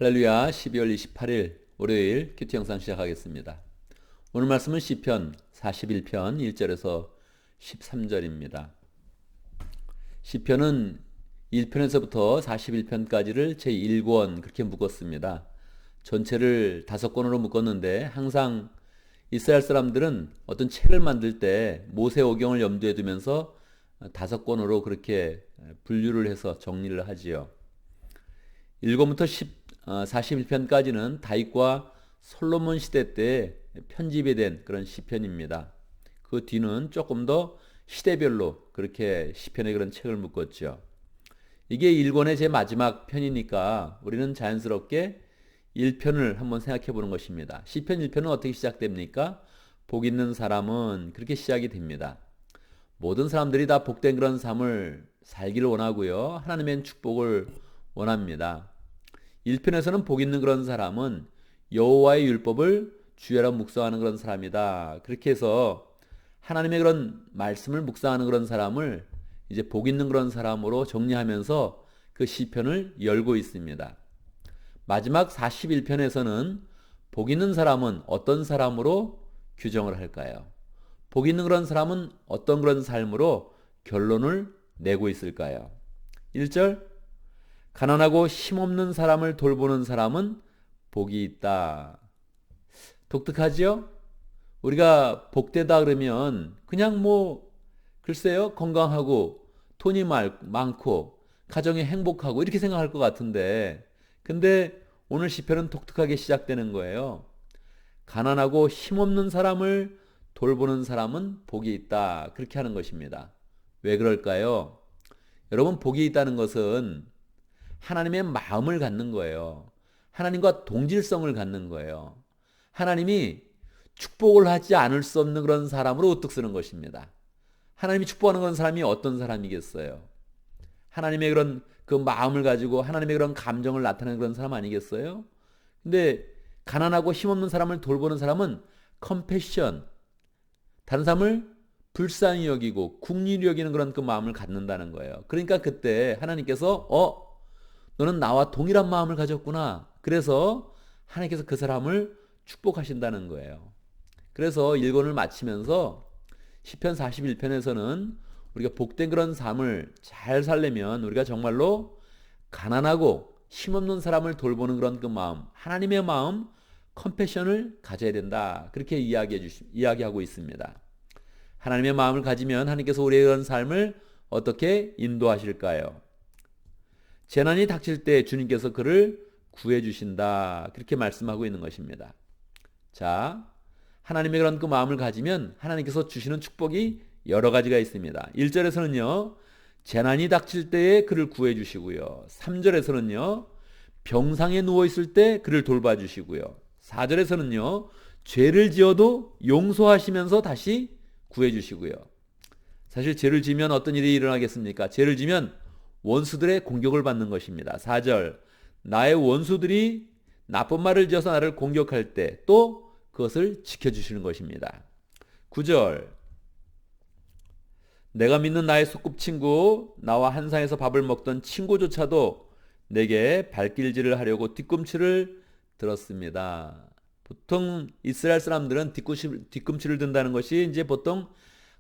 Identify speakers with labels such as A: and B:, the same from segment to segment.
A: 할렐루야. 12월 28일 월요일 큐티 영상 시작하겠습니다. 오늘 말씀은 시편 41편 1절에서 13절입니다. 시편은 1편에서부터 41편까지를 제1권 그렇게 묶었습니다. 전체를 5권으로 묶었는데 항상 이스라엘 사람들은 어떤 책을 만들 때 모세오경을 염두에 두면서 5권으로 그렇게 분류를 해서 정리를 하지요. 1권부터 41편까지는 다윗과 솔로몬 시대 때 편집이 된 그런 시편입니다. 그 뒤는 조금 더 시대별로 그렇게 시편의 그런 책을 묶었죠. 이게 1권의 제 마지막 편이니까 우리는 자연스럽게 1편을 한번 생각해 보는 것입니다. 시편 1편은 어떻게 시작됩니까? 복 있는 사람은 그렇게 시작이 됩니다. 모든 사람들이 다 복된 그런 삶을 살기를 원하고요. 하나님의 축복을 원합니다. 1편에서는 복 있는 그런 사람은 여호와의 율법을 주야로 묵상하는 그런 사람이다. 그렇게 해서 하나님의 그런 말씀을 묵상하는 그런 사람을 이제 복 있는 그런 사람으로 정리하면서 그 시편을 열고 있습니다. 마지막 41편에서는 복 있는 사람은 어떤 사람으로 규정을 할까요? 복 있는 그런 사람은 어떤 그런 삶으로 결론을 내고 있을까요? 1절 가난하고 힘없는 사람을 돌보는 사람은 복이 있다. 독특하지요? 우리가 복되다 그러면 그냥 글쎄요, 건강하고 돈이 많고 가정이 행복하고 이렇게 생각할 것 같은데, 근데 오늘 시편은 독특하게 시작되는 거예요. 가난하고 힘없는 사람을 돌보는 사람은 복이 있다. 그렇게 하는 것입니다. 왜 그럴까요? 여러분, 복이 있다는 것은 하나님의 마음을 갖는 거예요. 하나님과 동질성을 갖는 거예요. 하나님이 축복을 하지 않을 수 없는 그런 사람으로 우뚝 서는 것입니다. 하나님이 축복하는 그런 사람이 어떤 사람이겠어요? 하나님의 그런 그 마음을 가지고 하나님의 그런 감정을 나타내는 그런 사람 아니겠어요? 근데 가난하고 힘없는 사람을 돌보는 사람은 컴패션, 다른 사람을 불쌍히 여기고 국리를 여기는 그런 그 마음을 갖는다는 거예요. 그러니까 그때 하나님께서 너는 나와 동일한 마음을 가졌구나. 그래서 하나님께서 그 사람을 축복하신다는 거예요. 그래서 1권을 마치면서 시편 41편에서는 우리가 복된 그런 삶을 잘 살려면 우리가 정말로 가난하고 힘없는 사람을 돌보는 그런 그 마음, 하나님의 마음, 컴패션을 가져야 된다. 그렇게 이야기하고 있습니다. 하나님의 마음을 가지면 하나님께서 우리의 그런 삶을 어떻게 인도하실까요? 재난이 닥칠 때 주님께서 그를 구해 주신다. 그렇게 말씀하고 있는 것입니다. 자, 하나님의 그런 그 마음을 가지면 하나님께서 주시는 축복이 여러 가지가 있습니다. 1절에서는요. 재난이 닥칠 때에 그를 구해 주시고요. 3절에서는요. 병상에 누워 있을 때 그를 돌봐 주시고요. 4절에서는요. 죄를 지어도 용서하시면서 다시 구해 주시고요. 사실 죄를 지면 어떤 일이 일어나겠습니까? 죄를 지면 원수들의 공격을 받는 것입니다. 4절 나의 원수들이 나쁜 말을 지어서 나를 공격할 때 또 그것을 지켜주시는 것입니다. 9절 내가 믿는 나의 소꿉친구 나와 한상에서 밥을 먹던 친구조차도 내게 발길질을 하려고 뒤꿈치를 들었습니다. 보통 이스라엘 사람들은 뒤꿈치를 든다는 것이 이제 보통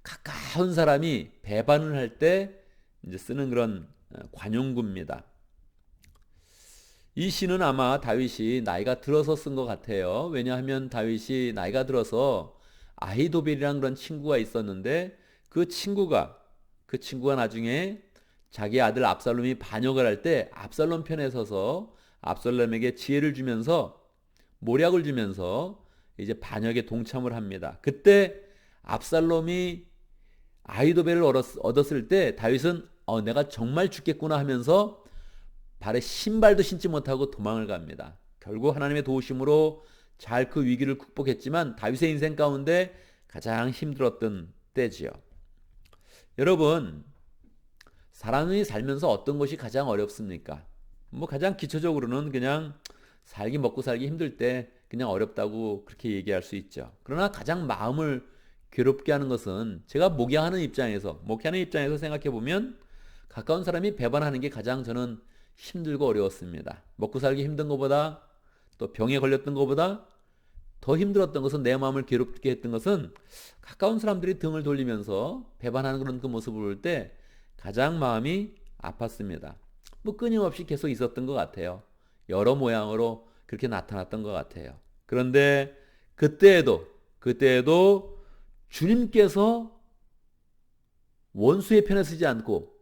A: 가까운 사람이 배반을 할 때 이제 쓰는 그런 관용구입니다. 이 시는 아마 다윗이 나이가 들어서 쓴 것 같아요. 왜냐하면 다윗이 나이가 들어서 아히도벨이라는 그런 친구가 있었는데 그 친구가 나중에 자기 아들 압살롬이 반역을 할 때 압살롬 편에 서서 압살롬에게 지혜를 주면서 모략을 주면서 이제 반역에 동참을 합니다. 그때 압살롬이 아히도벨을 얻었을 때 다윗은 내가 정말 죽겠구나 하면서 발에 신발도 신지 못하고 도망을 갑니다. 결국 하나님의 도우심으로 잘 그 위기를 극복했지만 다윗의 인생 가운데 가장 힘들었던 때지요. 여러분, 사람이 살면서 어떤 것이 가장 어렵습니까? 가장 기초적으로는 그냥 먹고 살기 힘들 때 그냥 어렵다고 그렇게 얘기할 수 있죠. 그러나 가장 마음을 괴롭게 하는 것은 제가 목회하는 입장에서 생각해 보면 가까운 사람이 배반하는 게 가장 저는 힘들고 어려웠습니다. 먹고 살기 힘든 것보다 또 병에 걸렸던 것보다 더 힘들었던 것은 내 마음을 괴롭게 했던 것은 가까운 사람들이 등을 돌리면서 배반하는 그런 그 모습을 볼 때 가장 마음이 아팠습니다. 뭐 끊임없이 계속 있었던 것 같아요. 여러 모양으로 그렇게 나타났던 것 같아요. 그런데 그때에도 주님께서 원수의 편에 서지 않고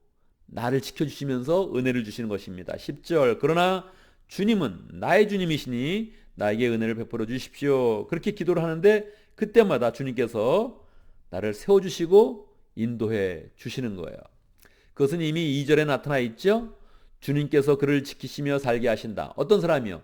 A: 나를 지켜주시면서 은혜를 주시는 것입니다. 10절 그러나 주님은 나의 주님이시니 나에게 은혜를 베풀어 주십시오. 그렇게 기도를 하는데 그때마다 주님께서 나를 세워주시고 인도해 주시는 거예요. 그것은 이미 2절에 나타나 있죠. 주님께서 그를 지키시며 살게 하신다. 어떤 사람이요?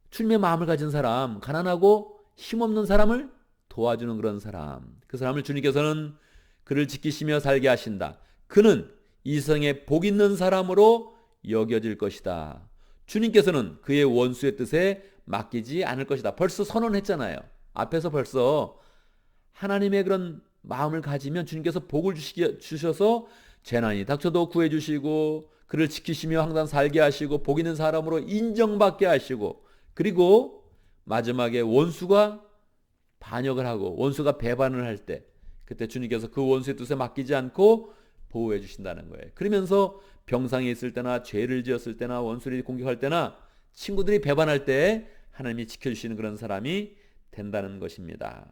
A: 주님의 마음을 가진 사람, 가난하고 힘없는 사람을 도와주는 그런 사람. 그 사람을 주님께서는 그를 지키시며 살게 하신다. 그는 이성에 복 있는 사람으로 여겨질 것이다. 주님께서는 그의 원수의 뜻에 맡기지 않을 것이다. 벌써 선언했잖아요. 앞에서 벌써 하나님의 그런 마음을 가지면 주님께서 복을 주셔서 재난이 닥쳐도 구해주시고 그를 지키시며 항상 살게 하시고 복 있는 사람으로 인정받게 하시고 그리고 마지막에 원수가 반역을 하고 원수가 배반을 할 때 그때 주님께서 그 원수의 뜻에 맡기지 않고 보호해 주신다는 거예요. 그러면서 병상에 있을 때나 죄를 지었을 때나 원수를 공격할 때나 친구들이 배반할 때 하나님이 지켜주시는 그런 사람이 된다는 것입니다.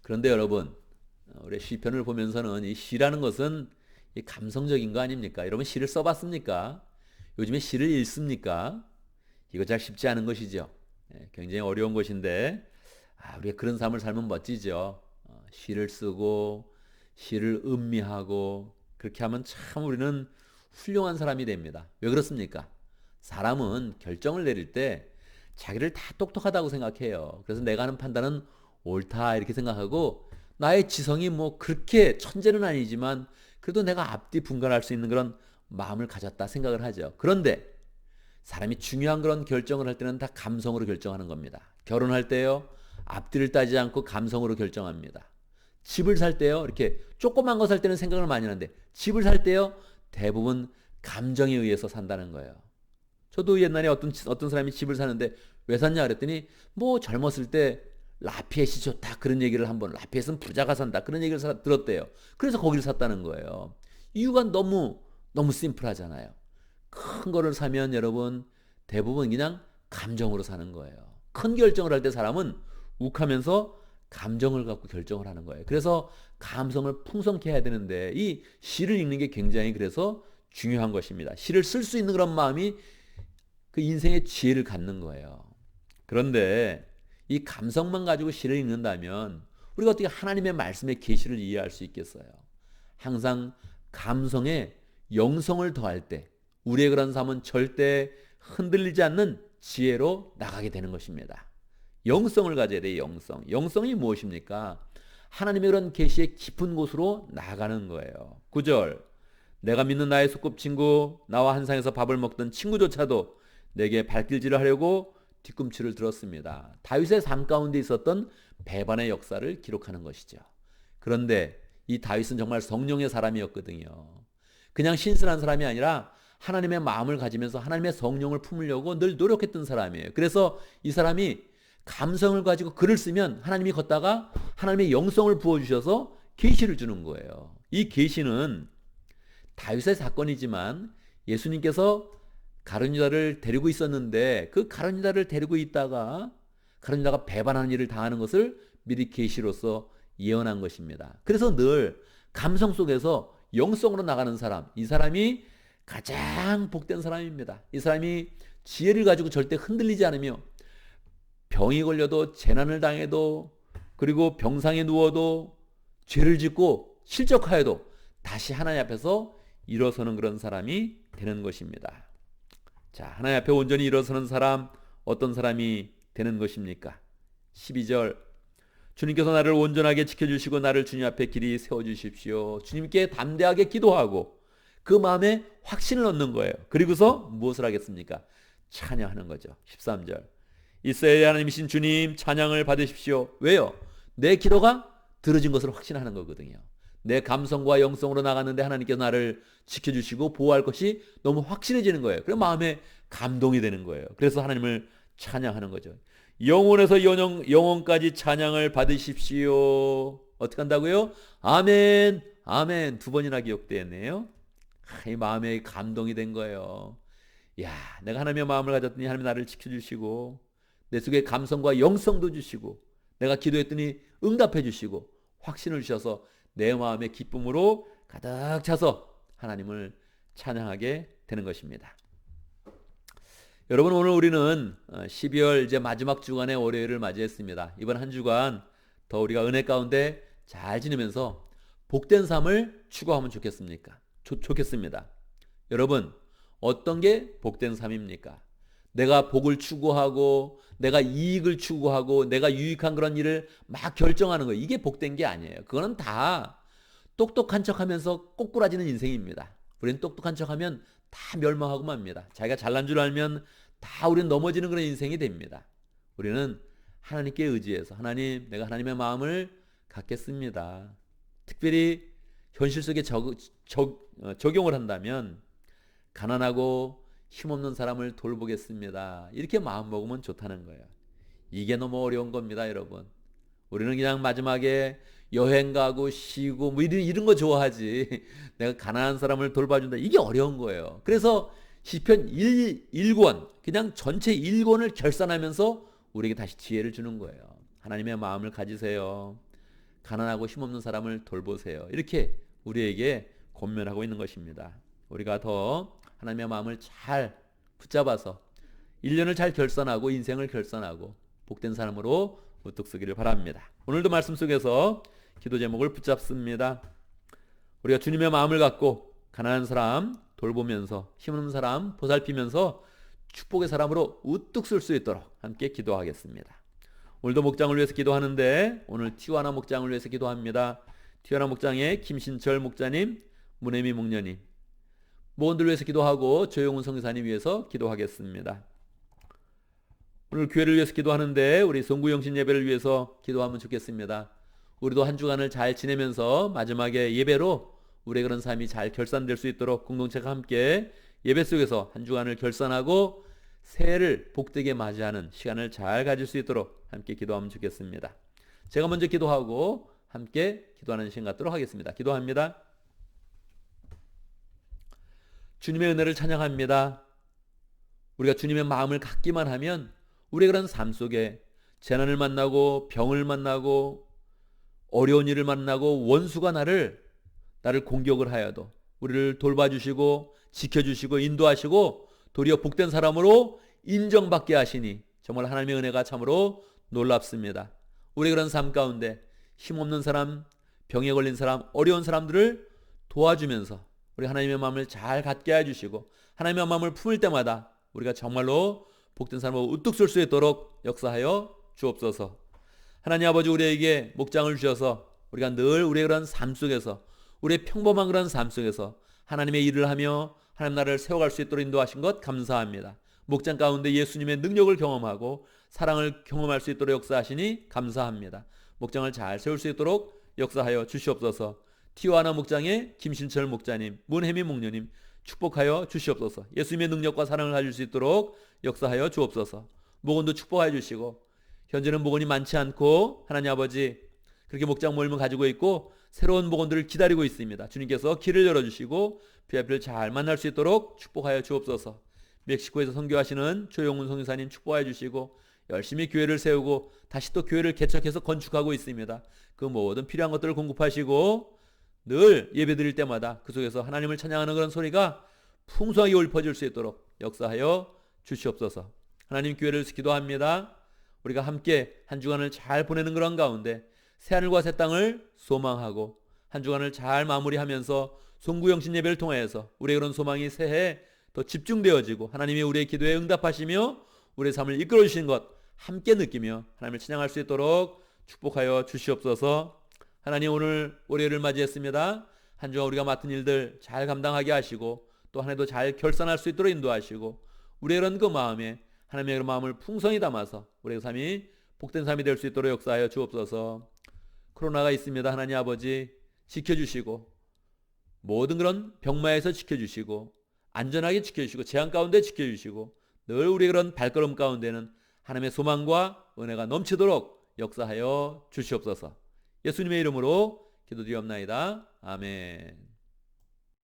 A: 그런데 여러분, 우리 시편을 보면서는 이 시라는 것은 이 감성적인 거 아닙니까? 여러분 시를 써봤습니까? 요즘에 시를 읽습니까? 이거 잘 쉽지 않은 것이죠. 굉장히 어려운 것인데 우리가 그런 삶을 살면 멋지죠. 시를 쓰고 시를 음미하고 그렇게 하면 참 우리는 훌륭한 사람이 됩니다. 왜 그렇습니까? 사람은 결정을 내릴 때 자기를 다 똑똑하다고 생각해요. 그래서 내가 하는 판단은 옳다 이렇게 생각하고 나의 지성이 뭐 그렇게 천재는 아니지만 그래도 내가 앞뒤 분간할 수 있는 그런 마음을 가졌다 생각을 하죠. 그런데 사람이 중요한 그런 결정을 할 때는 다 감성으로 결정하는 겁니다. 결혼할 때요, 앞뒤를 따지지 않고 감성으로 결정합니다. 집을 살 때요, 이렇게 조그만 거 살 때는 생각을 많이 하는데 집을 살 때요, 대부분 감정에 의해서 산다는 거예요. 저도 옛날에 어떤 사람이 집을 사는데 왜 샀냐 그랬더니 뭐 젊었을 때 라피엣이 좋다 그런 얘기를 한번 라피엣은 부자가 산다 그런 얘기를 들었대요. 그래서 거기를 샀다는 거예요. 이유가 너무 심플하잖아요. 큰 거를 사면 여러분 대부분 그냥 감정으로 사는 거예요. 큰 결정을 할 때 사람은 욱하면서 감정을 갖고 결정을 하는 거예요. 그래서 감성을 풍성케 해야 되는데 이 시를 읽는 게 굉장히 그래서 중요한 것입니다. 시를 쓸 수 있는 그런 마음이 그 인생의 지혜를 갖는 거예요. 그런데 이 감성만 가지고 시를 읽는다면 우리가 어떻게 하나님의 말씀의 계시를 이해할 수 있겠어요? 항상 감성에 영성을 더할 때 우리의 그런 삶은 절대 흔들리지 않는 지혜로 나가게 되는 것입니다. 영성을 가져야 돼요. 영성. 영성이 무엇입니까? 하나님의 그런 계시의 깊은 곳으로 나가는 거예요. 9절 내가 믿는 나의 소꿉친구 나와 한 상에서 밥을 먹던 친구조차도 내게 발길질을 하려고 뒤꿈치를 들었습니다. 다윗의 삶 가운데 있었던 배반의 역사를 기록하는 것이죠. 그런데 이 다윗은 정말 성령의 사람이었거든요. 그냥 신선한 사람이 아니라 하나님의 마음을 가지면서 하나님의 성령을 품으려고 늘 노력했던 사람이에요. 그래서 이 사람이 감성을 가지고 글을 쓰면 하나님이 걷다가 하나님의 영성을 부어주셔서 계시를 주는 거예요. 이 계시는 다윗의 사건이지만 예수님께서 가룟 유다를 데리고 있었는데 그 가룟 유다를 데리고 있다가 가룟 유다가 배반하는 일을 당하는 것을 미리 계시로서 예언한 것입니다. 그래서 늘 감성 속에서 영성으로 나가는 사람, 이 사람이 가장 복된 사람입니다. 이 사람이 지혜를 가지고 절대 흔들리지 않으며 병이 걸려도 재난을 당해도 그리고 병상에 누워도 죄를 짓고 실족하여도 다시 하나님 앞에서 일어서는 그런 사람이 되는 것입니다. 자, 하나님 앞에 온전히 일어서는 사람 어떤 사람이 되는 것입니까? 12절 주님께서 나를 온전하게 지켜주시고 나를 주님 앞에 길이 세워주십시오. 주님께 담대하게 기도하고 그 마음에 확신을 얻는 거예요. 그리고서 무엇을 하겠습니까? 찬양하는 거죠. 13절 이스라엘의 하나님이신 주님 찬양을 받으십시오. 왜요? 내 기도가 들어진 것을 확신하는 거거든요. 내 감성과 영성으로 나갔는데 하나님께서 나를 지켜주시고 보호할 것이 너무 확실해지는 거예요. 그래서 마음에 감동이 되는 거예요. 그래서 하나님을 찬양하는 거죠. 영혼에서 영혼까지 찬양을 받으십시오. 어떻게 한다고요? 아멘, 아멘. 2번이나 기억되었네요. 이 마음에 감동이 된 거예요. 야, 내가 하나님의 마음을 가졌더니 하나님 나를 지켜주시고 내 속에 감성과 영성도 주시고 내가 기도했더니 응답해 주시고 확신을 주셔서 내 마음의 기쁨으로 가득 차서 하나님을 찬양하게 되는 것입니다. 여러분, 오늘 우리는 12월 이제 마지막 주간의 월요일을 맞이했습니다. 이번 한 주간 더 우리가 은혜 가운데 잘 지내면서 복된 삶을 추구하면 좋겠습니다. 여러분, 어떤 게 복된 삶입니까? 내가 복을 추구하고 내가 이익을 추구하고 내가 유익한 그런 일을 막 결정하는 거예요. 이게 복된 게 아니에요. 그거는 다 똑똑한 척하면서 꼬꾸라지는 인생입니다. 우리는 똑똑한 척하면 다 멸망하고 맙니다. 자기가 잘난 줄 알면 다 우리는 넘어지는 그런 인생이 됩니다. 우리는 하나님께 의지해서 하나님, 내가 하나님의 마음을 갖겠습니다. 특별히 현실 속에 적용을 한다면 가난하고 힘없는 사람을 돌보겠습니다. 이렇게 마음 먹으면 좋다는 거예요. 이게 너무 어려운 겁니다, 여러분. 우리는 그냥 마지막에 여행 가고 쉬고 뭐 이런 거 좋아하지. 내가 가난한 사람을 돌봐준다. 이게 어려운 거예요. 그래서 시편 1권 그냥 전체 1권을 결산하면서 우리에게 다시 지혜를 주는 거예요. 하나님의 마음을 가지세요. 가난하고 힘없는 사람을 돌보세요. 이렇게 우리에게 권면하고 있는 것입니다. 우리가 더 하나님의 마음을 잘 붙잡아서 1년을 잘 결산하고 인생을 결산하고 복된 사람으로 우뚝 서기를 바랍니다. 오늘도 말씀 속에서 기도 제목을 붙잡습니다. 우리가 주님의 마음을 갖고 가난한 사람 돌보면서 힘없는 사람 보살피면서 축복의 사람으로 우뚝 설 수 있도록 함께 기도하겠습니다. 오늘도 목장을 위해서 기도하는데 오늘 티와나 목장을 위해서 기도합니다. 티와나 목장의 김신철 목자님, 문혜미 목녀님, 모원들 위해서 기도하고 조용훈 성교사님 위해서 기도하겠습니다. 오늘 교회를 위해서 기도하는데 우리 송구영신 예배를 위해서 기도하면 좋겠습니다. 우리도 한 주간을 잘 지내면서 마지막에 예배로 우리의 그런 삶이 잘 결산될 수 있도록 공동체가 함께 예배 속에서 한 주간을 결산하고 새해를 복되게 맞이하는 시간을 잘 가질 수 있도록 함께 기도하면 좋겠습니다. 제가 먼저 기도하고 함께 기도하는 시간 갖도록 하겠습니다. 기도합니다. 주님의 은혜를 찬양합니다. 우리가 주님의 마음을 갖기만 하면 우리의 그런 삶 속에 재난을 만나고 병을 만나고 어려운 일을 만나고 원수가 나를 공격을 하여도 우리를 돌봐주시고 지켜주시고 인도하시고 도리어 복된 사람으로 인정받게 하시니 정말 하나님의 은혜가 참으로 놀랍습니다. 우리의 그런 삶 가운데 힘없는 사람, 병에 걸린 사람, 어려운 사람들을 도와주면서 우리 하나님의 마음을 잘 갖게 해주시고 하나님의 마음을 품을 때마다 우리가 정말로 복된 삶으로 우뚝 설 수 있도록 역사하여 주옵소서. 하나님 아버지, 우리에게 목장을 주셔서 우리가 늘 우리의 그런 삶 속에서 우리의 평범한 그런 삶 속에서 하나님의 일을 하며 하나님 나라를 세워갈 수 있도록 인도하신 것 감사합니다. 목장 가운데 예수님의 능력을 경험하고 사랑을 경험할 수 있도록 역사하시니 감사합니다. 목장을 잘 세울 수 있도록 역사하여 주시옵소서. 티와나 목장의 김신철 목자님, 문혜미 목녀님 축복하여 주시옵소서. 예수님의 능력과 사랑을 가질 수 있도록 역사하여 주옵소서. 목원도 축복하여 주시고 현재는 목원이 많지 않고 하나님 아버지 그렇게 목장 모임을 가지고 있고 새로운 목원들을 기다리고 있습니다. 주님께서 길을 열어주시고 VIP를 잘 만날 수 있도록 축복하여 주옵소서. 멕시코에서 선교하시는 조용훈 선교사님 축복하여 주시고 열심히 교회를 세우고 다시 또 교회를 개척해서 건축하고 있습니다. 그 모든 필요한 것들을 공급하시고 늘 예배 드릴 때마다 그 속에서 하나님을 찬양하는 그런 소리가 풍성하게 읊어질 수 있도록 역사하여 주시옵소서. 하나님, 교회를 기도합니다. 우리가 함께 한 주간을 잘 보내는 그런 가운데 새하늘과 새 땅을 소망하고 한 주간을 잘 마무리하면서 송구영신 예배를 통하여서 우리의 그런 소망이 새해에 더 집중되어지고 하나님이 우리의 기도에 응답하시며 우리의 삶을 이끌어 주시는 것 함께 느끼며 하나님을 찬양할 수 있도록 축복하여 주시옵소서. 하나님, 오늘 월요일을 맞이했습니다. 한 주간 우리가 맡은 일들 잘 감당하게 하시고 또 한 해도 잘 결산할 수 있도록 인도하시고 우리의 그런 그 마음에 하나님의 그런 마음을 풍성히 담아서 우리의 삶이 복된 삶이 될 수 있도록 역사하여 주옵소서. 코로나가 있습니다. 하나님 아버지, 지켜주시고 모든 그런 병마에서 지켜주시고 안전하게 지켜주시고 재앙 가운데 지켜주시고 늘 우리 그런 발걸음 가운데는 하나님의 소망과 은혜가 넘치도록 역사하여 주시옵소서. 예수님의 이름으로 기도드리옵나이다. 아멘.